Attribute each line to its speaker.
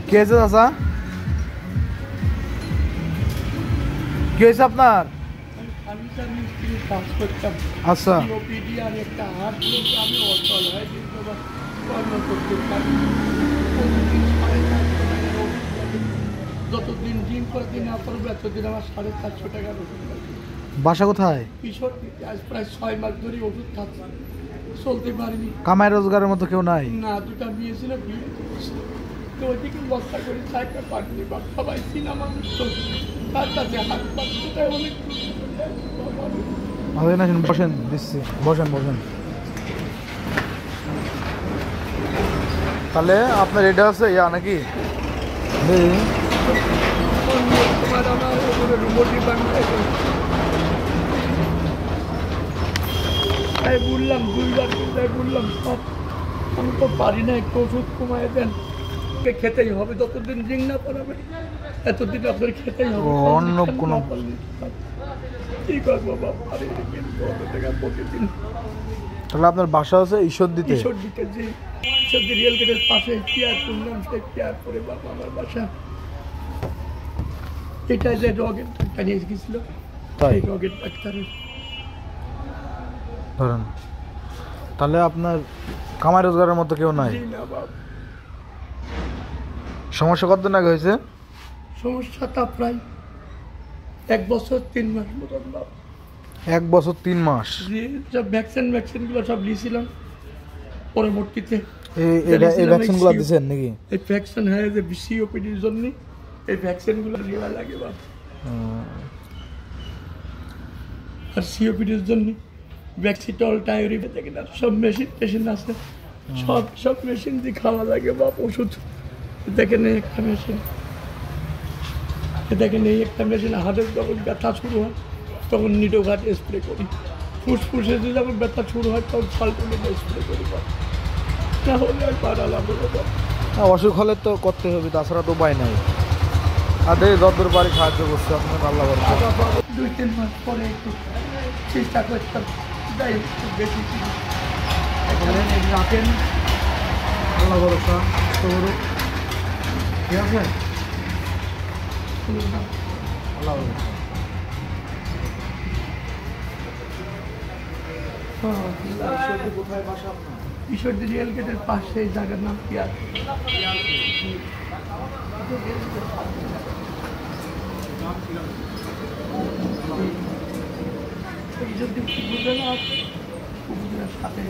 Speaker 1: কি হয়েছে চাচা? কি হয়েছে আপনার? আচ্ছা,
Speaker 2: যতদিন জিম করে দিন না করবে এতদিন আমার 450 টাকার ওষুধ লাগবে।
Speaker 1: বাসা কোথায়?
Speaker 2: কিশোর আজ প্রায় 6 মাস ধরে ওষুধ খাচ্ছি, চলতে পারিনি।
Speaker 1: কামাই রোজগারের মতো কেউ নাই?
Speaker 2: না, দুটা বিয়ে ছিল, বিয়ে তো ওইদিকে বস্তা করে চাইটা পাঠিয়ে বা সবাই সিনেমা তার কাছে হাত পাচ্ছে অনেক
Speaker 1: বসেন, দিচ্ছি, বসেন বসেন। তাহলে আপনার এটা আছে ইয়া নাকি?
Speaker 2: তাই বললাম, 2 বার তাই বললাম সব আমি তো পারি না, একটু ওষুধ কমায় দেন, খেতেই হবে, যতদিন জিং না পড়াবে এতদিন আপনার খেতেই হবে।
Speaker 1: অন্য কোনো
Speaker 2: কি করবো বাবা, টাকা প্রতিদিন।
Speaker 1: তাহলে আপনার বাসা আছে ঈশ্বরদীতে?
Speaker 2: ঈশ্বরদীতে, যে ঈশ্বরদী রিয়েল গেটের পাশে কেয়ার করলাম, সেই কেয়ার করে বাবা আমার বাসা। এটা যে রগের ডাক্তার নিয়ে গেছিল, তাই রগের ডাক্তারের
Speaker 1: ধরেন। তাহলে আপনার কামাই রোজগারের মতো কেউ নাই?
Speaker 2: না বাবা।
Speaker 1: সমস্যা কতদিন আগে হয়েছে?
Speaker 2: সমস্যাটা প্রায় 1 বছর 3 মাস মতন বাবা।
Speaker 1: 1 বছর 3 মাস?
Speaker 2: সব ভ্যাকসিনগুলো সব নিয়েছিলাম পরবর্তীতে।
Speaker 1: এই ভ্যাকসিনগুলো দিয়েছেন নাকি?
Speaker 2: এই ভ্যাকসিন হয় যে সিওপিডির জন্য, এই ভ্যাকসিনগুলো নেওয়া লাগে বাবা। আর সিওপিডির জন্য ভ্যাক্সিটল, টায়োরিবে দেখেন আর সব মেশিন আছে, সব মেশিন দিয়ে খাওয়া লাগে বাপ ওষুধ। দেখেন এই একটা মেশিন, দেখেন এই একটা মেশিন, হাতের যখন ব্যথা শুরু হয় তখন নিডোঘাট স্প্রে করি, ফুসফুসে যদি যখন ব্যথা শুরু হয় তখন সালটুনিড স্প্রে করি বাপ, না হলে আর পারালাম বাপ।
Speaker 1: অসুখ হলে তো করতে হবে, তাছাড়া তো উপায় নাই। আর যতদূর পারি সাহায্য করছে আপনার, আল্লাহ বলছে।
Speaker 2: 2-3 মাস পরে একটু চেষ্টা করতাম, যাই একটু বেশি রাখেন,
Speaker 1: আল্লাহ ভরসা, ঠিক আছে, আল্লাহ ভরসা। কোথায় বাসা আপনার?
Speaker 2: ঈশ্বরদী রিয়েল গেটের পাশে, এই জায়গার নাম কি আছে? যদি উপজেলা আছে, উপজেলার সাথে